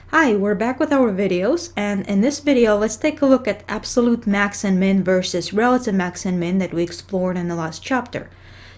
Hi, we're back with our videos, and in this video let's take a look at absolute max and min versus relative max and min that we explored in the last chapter.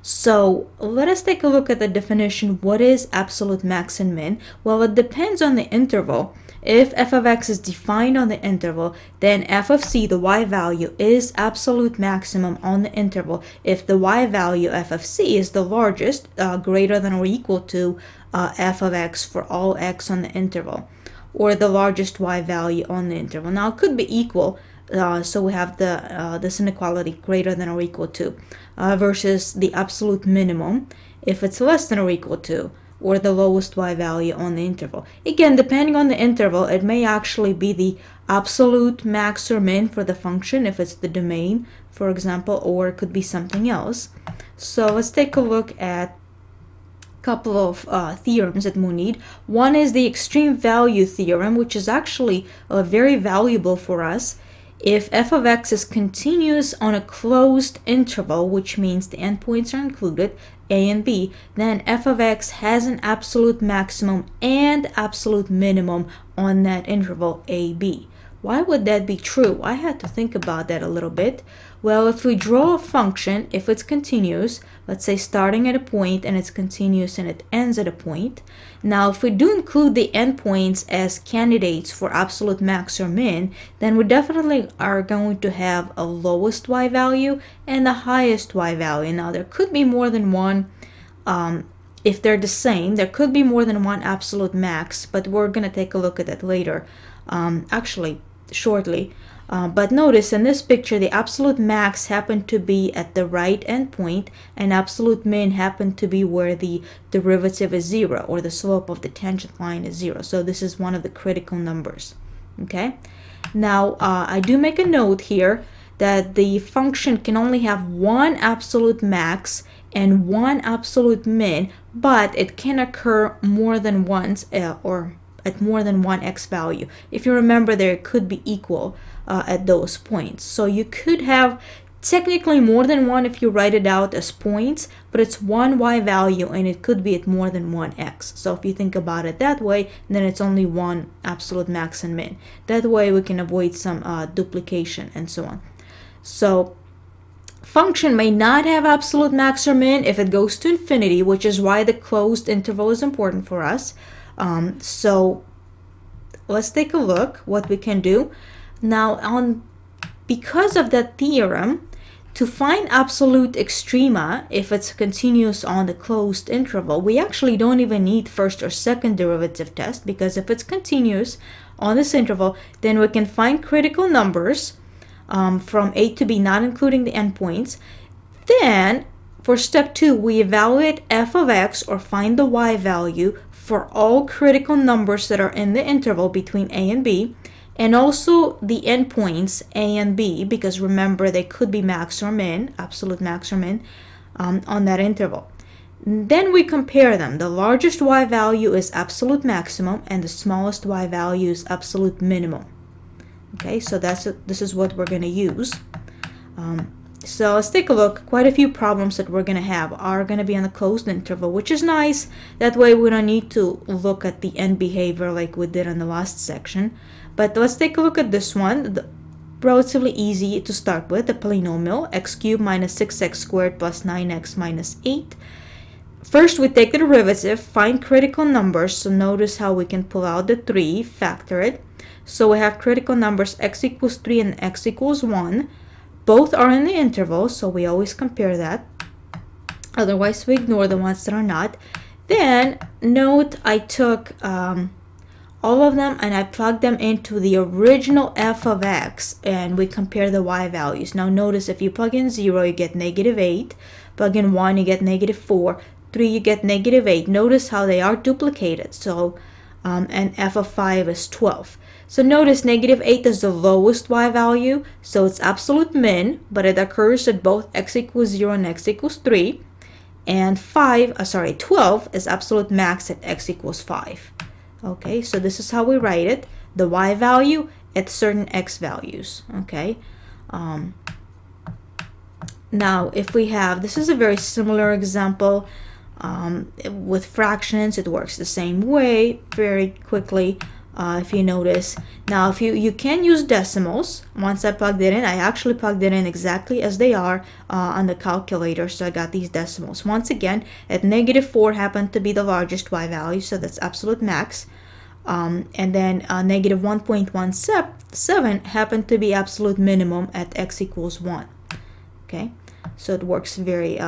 So let us take a look at the definition. What is absolute max and min? Well, it depends on the interval. If f of x is defined on the interval, then f of c, the y value, is absolute maximum on the interval if the y value f of c is the largest, greater than or equal to f of x for all x on the interval, or the largest y value on the interval. Now it could be equal, so we have this inequality greater than or equal to, versus the absolute minimum if it's less than or equal to, or the lowest y value on the interval. Again, depending on the interval, it may actually be the absolute max or min for the function if it's the domain, for example, or it could be something else. So let's take a look at couple of theorems that we need. One is the extreme value theorem, which is actually very valuable for us. If f of x is continuous on a closed interval, which means the endpoints are included, a and b, then f of x has an absolute maximum and absolute minimum on that interval a, b. Why would that be true? I had to think about that a little bit. Well, if we draw a function, if it's continuous, let's say starting at a point and it's continuous and it ends at a point. Now, if we do include the endpoints as candidates for absolute max or min, then we definitely are going to have a lowest y value and the highest y value. Now, there could be more than one. If they're the same, there could be more than one absolute max, but we're going to take a look at that later, actually shortly. But notice in this picture, the absolute max happened to be at the right endpoint, and absolute min happened to be where the derivative is 0, or the slope of the tangent line is 0. So this is one of the critical numbers. Okay. Now, I do make a note here that the function can only have one absolute max and one absolute min, but it can occur more than once, or at more than one x value. If you remember, there it could be equal at those points. So you could have technically more than one if you write it out as points, but it's one y value and it could be at more than one x. So if you think about it that way, then it's only one absolute max and min. That way we can avoid some duplication and so on. So function may not have absolute max or min if it goes to infinity, which is why the closed interval is important for us. So let's take a look what we can do. Now, because of that theorem, to find absolute extrema, if it's continuous on the closed interval, we actually don't even need first or second derivative test, because if it's continuous on this interval, then we can find critical numbers from a to b, not including the endpoints. Then, for step 2, we evaluate f of x, or find the y value, for all critical numbers that are in the interval between a and b, and also the endpoints a and b, because remember, they could be max or min, absolute max or min, on that interval. Then we compare them. The largest y value is absolute maximum, and the smallest y value is absolute minimum. Okay, so this is what we're going to use. So let's take a look. Quite a few problems that we're going to have are going to be on the closed interval, which is nice. That way we don't need to look at the end behavior like we did in the last section. But let's take a look at this one. Relatively easy to start with. The polynomial x cubed minus 6x squared plus 9x minus 8. First, we take the derivative, find critical numbers. So notice how we can pull out the 3, factor it. So we have critical numbers x equals 3 and x equals 1. Both are in the interval, so we always compare that. Otherwise, we ignore the ones that are not. Then, note I took all of them and I plugged them into the original f of x, and we compare the y values. Now, notice if you plug in 0, you get negative 8. Plug in 1, you get negative 4. 3, you get negative 8. Notice how they are duplicated. So, and f of 5 is 12. So notice negative 8 is the lowest y value, so it's absolute min, but it occurs at both x equals 0 and x equals 3. And 12 is absolute max at x equals 5. Okay, so this is how we write it. The y value at certain x values. Okay. Now, if we have, this is a very similar example. With fractions, it works the same way very quickly. if you notice. Now if you can use decimals. Once I plugged it in, I actually plugged it in exactly as they are on the calculator, so I got these decimals. Once again, at -4 happened to be the largest y value, so that's absolute max. And then -1.17 happened to be absolute minimum at x equals 1. Okay, so it works very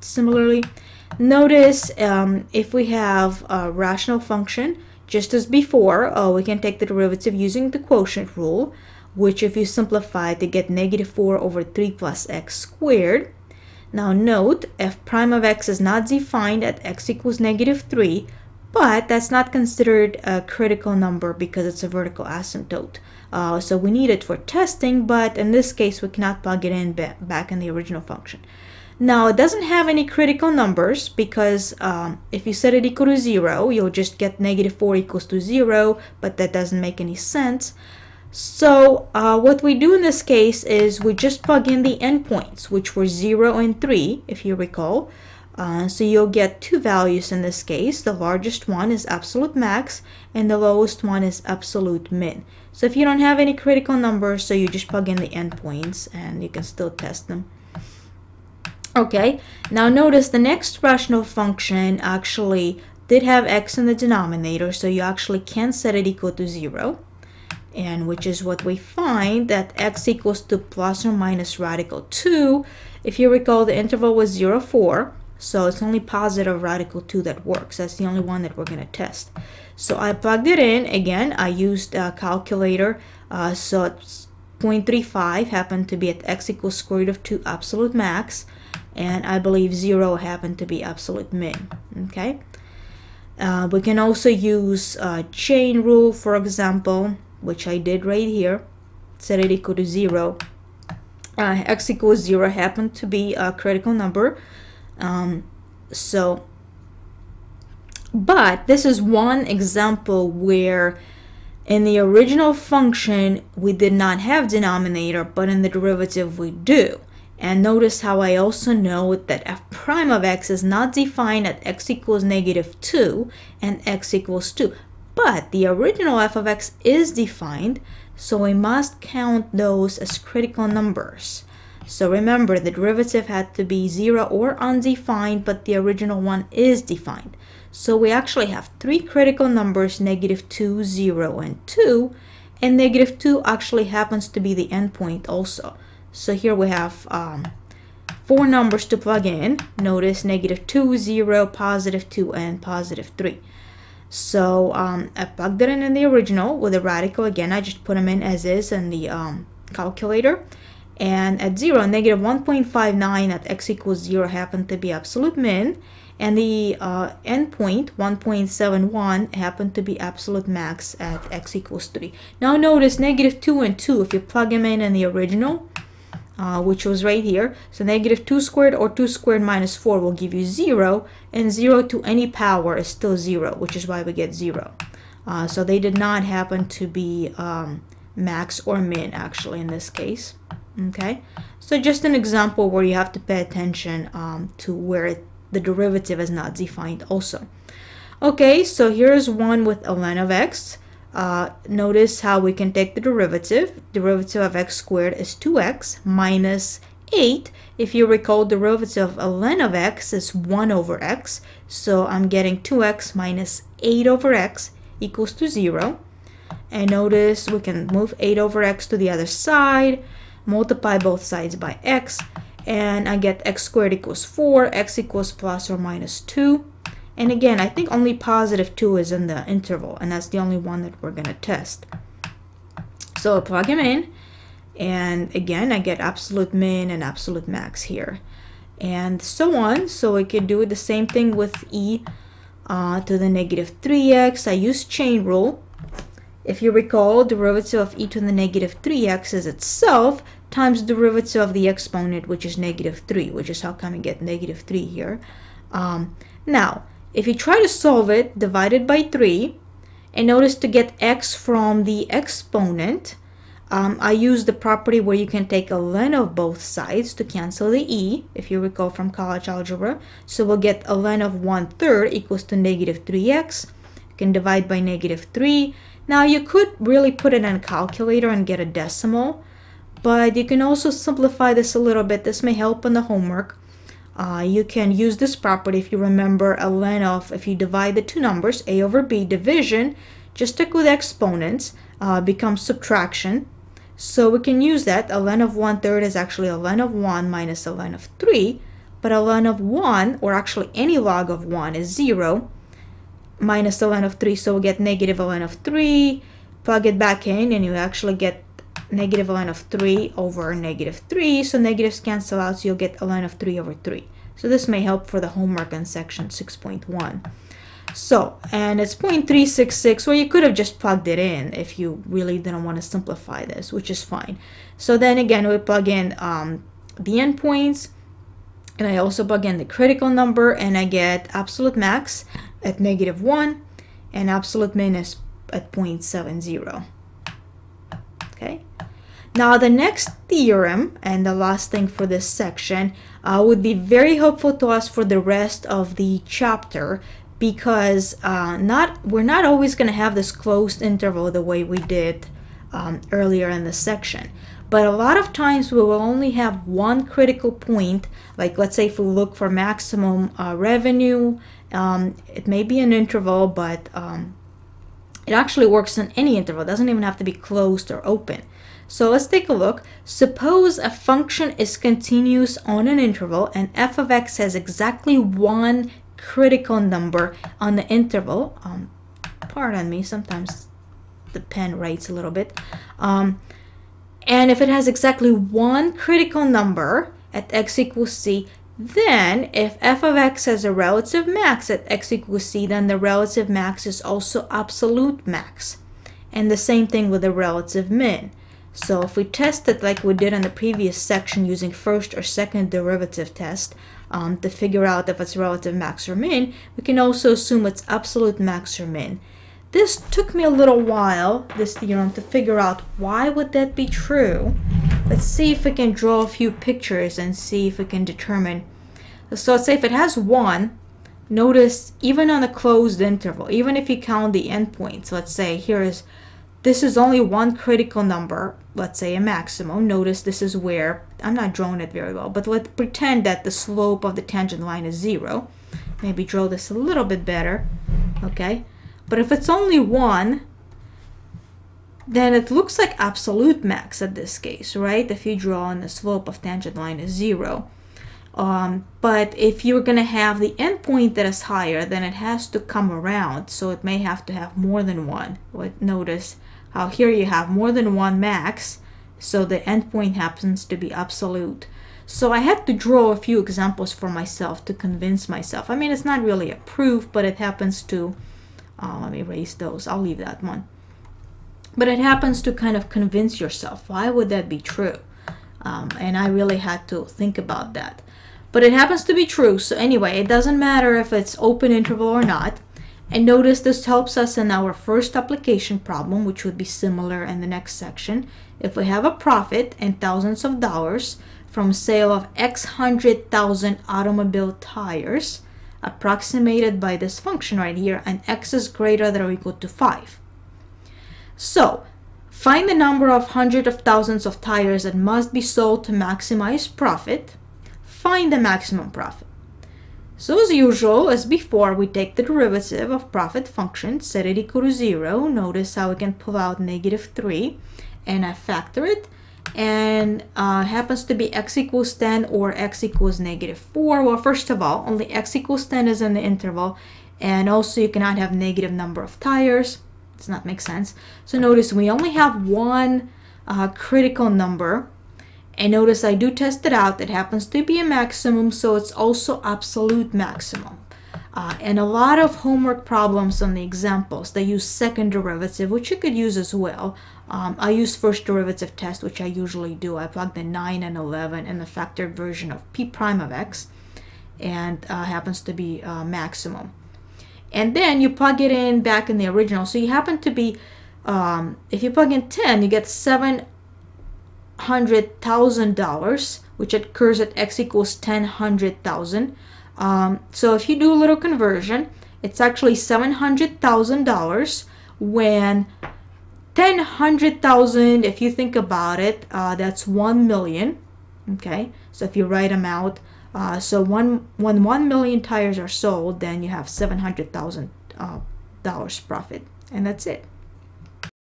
similarly. Notice if we have a rational function, just as before, we can take the derivative using the quotient rule, which if you simplify to get -4 over 3 plus x squared. Now note, f prime of x is not defined at x equals -3, but that's not considered a critical number because it's a vertical asymptote. So we need it for testing, but in this case we cannot plug it in back in the original function. Now it doesn't have any critical numbers because if you set it equal to 0, you'll just get -4 equals to 0, but that doesn't make any sense. So what we do in this case is we just plug in the endpoints, which were 0 and 3, if you recall. So you'll get two values in this case. The largest one is absolute max, and the lowest one is absolute min. So if you don't have any critical numbers, so you just plug in the endpoints, and you can still test them. Okay, now notice the next rational function actually did have x in the denominator, so you actually can set it equal to 0, and which is what we find, that x equals to plus or minus radical 2. If you recall, the interval was 0, 4, so it's only positive radical 2 that works. That's the only one that we're going to test. So I plugged it in. Again, I used a calculator, so it's 0.35 happened to be at x equals square root of 2 absolute max, and I believe 0 happened to be absolute min. Okay, we can also use chain rule, for example, which I did right here. Set it equal to 0. X equals 0 happened to be a critical number. But this is one example where in the original function we did not have denominator, but in the derivative we do. And notice how I also know that f prime of x is not defined at x equals -2 and x equals 2. But the original f of x is defined, so we must count those as critical numbers. So remember, the derivative had to be 0 or undefined, but the original one is defined. So we actually have three critical numbers, -2, 0, and 2. And -2 actually happens to be the endpoint also. So here we have 4 numbers to plug in. Notice -2, 0, +2, and +3. So I plugged it in the original with a radical. Again, I just put them in as is in the calculator. And at 0, -1.59 at x equals 0 happened to be absolute min. And the endpoint, 1.71, happened to be absolute max at x equals 3. Now notice -2 and 2, if you plug them in the original, which was right here, so -2 squared or 2 squared minus 4 will give you 0, and 0 to any power is still 0, which is why we get 0. So they did not happen to be max or min actually in this case. Okay, so just an example where you have to pay attention to where the derivative is not defined also. Okay, so here's one with ln of x. Notice how we can take the derivative. Derivative of x squared is 2x minus 8. If you recall, derivative of ln of x is 1 over x. So I'm getting 2x minus 8 over x equals to 0. And notice we can move 8 over x to the other side, multiply both sides by x, and I get x squared equals 4, x equals plus or minus 2. And again, I think only +2 is in the interval, and that's the only one that we're going to test. So I plug them in, and again, I get absolute min and absolute max here, and so on. So we can do the same thing with e to the -3x. I use chain rule. If you recall, derivative of e to the -3x is itself times derivative of the exponent, which is -3, which is how come you get -3 here. Now, if you try to solve it, divide it by 3, and notice to get x from the exponent, I use the property where you can take a ln of both sides to cancel the e, if you recall from college algebra. So we'll get a ln of 1/3 equals to -3x. You can divide by -3. Now you could really put it in a calculator and get a decimal, but you can also simplify this a little bit. This may help in the homework. You can use this property if you remember a ln of, if you divide the two numbers, a over b, division, just stick with exponents, becomes subtraction. So we can use that. A ln of 1/3 is actually a ln of 1 minus a ln of 3, but a ln of 1, or actually any log of 1, is 0 minus a ln of 3, so we get negative a ln of 3, plug it back in, and you actually get negative ln of 3 over negative 3, so negatives cancel out, so you'll get a ln of 3 over 3. So this may help for the homework in section 6.1. So, and it's 0.366, well, you could have just plugged it in if you really didn't want to simplify this, which is fine. So then again, we plug in the endpoints, and I also plug in the critical number, and I get absolute max at -1, and absolute min is at 0.70. Okay. Now the next theorem, and the last thing for this section, would be very helpful to us for the rest of the chapter, because we're not always going to have this closed interval the way we did earlier in the section. But a lot of times we will only have one critical point, like let's say if we look for maximum revenue, it may be an interval, but it actually works in any interval. It doesn't even have to be closed or open. So let's take a look. Suppose a function is continuous on an interval and f of x has exactly one critical number on the interval. Pardon me, sometimes the pen writes a little bit. And if it has exactly one critical number at x equals c, then if f of x has a relative max at x equals c, then the relative max is also absolute max. And the same thing with the relative min. So if we test it like we did in the previous section using first or second derivative test to figure out if it's relative max or min, we can also assume it's absolute max or min. This took me a little while, this theorem, to figure out why would that be true. Let's see if we can draw a few pictures and see if we can determine. So let's say if it has 1, notice even on a closed interval, even if you count the endpoints, let's say this is only one critical number, let's say a maximum. Notice this is where, I'm not drawing it very well, but let's pretend that the slope of the tangent line is 0. Maybe draw this a little bit better, okay? But if it's only 1, then it looks like absolute max in this case, right? If you draw and the slope of tangent line is 0. But if you're going to have the endpoint that is higher, then it has to come around, so it may have to have more than 1. Notice how here you have more than 1 max, so the endpoint happens to be absolute. So I had to draw a few examples for myself to convince myself. I mean, it's not really a proof, but it happens to, let me erase those, I'll leave that one. But it happens to kind of convince yourself, why would that be true? And I really had to think about that. But it happens to be true, so anyway, it doesn't matter if it's open interval or not. And notice this helps us in our first application problem, which would be similar in the next section. If we have a profit in thousands of dollars from sale of X 100,000 automobile tires, approximated by this function right here, and X is greater than or equal to 5. So, find the number of hundreds of thousands of tires that must be sold to maximize profit. Find the maximum profit. So as usual, as before, we take the derivative of profit function, set it equal to 0. Notice how we can pull out -3, and I factor it, and happens to be x equals 10 or x equals -4. Well, first of all, only x equals 10 is in the interval, and also you cannot have negative number of tires. Does not make sense. So notice we only have one critical number. And notice I do test it out. It happens to be a maximum, so it's also absolute maximum. And a lot of homework problems on the examples, they use second derivative, which you could use as well. I use first derivative test, which I usually do. I plug the 9 and 11 in the factored version of p prime of x, and happens to be maximum. And then you plug it in back in the original. So you happen to be, if you plug in 10, you get $700,000, which occurs at x equals 10,100,000. So if you do a little conversion, it's actually $700,000 when 100,000, if you think about it, that's 1 million. Okay, so if you write them out, so when 1 million tires are sold, then you have $700,000 profit, and that's it.